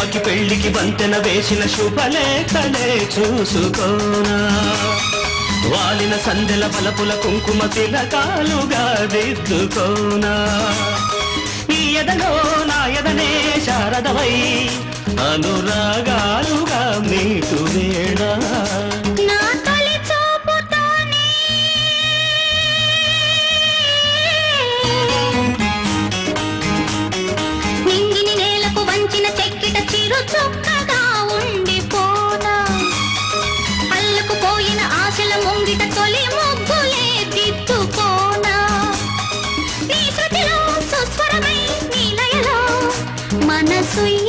ప్రేమకి పెళ్లికి వంతెన వేసిన శుభలేఖలే చూసుకోనా వాలిన సందెల బలపుల కుంకుమ తిలకాలుగా దిద్దుకోనా ఈ ఎదలో నా ఎదనే శారదవై అనురాగాలుగా మీటు వేడా చొక్కగా ఉండిపోనా అల్లుకు పోయిన ఆశల ముంగిట తొలి ముగ్గులే దిద్దుకోనా నీ శృతిలో సుస్వరమై నీ లయలో మనసు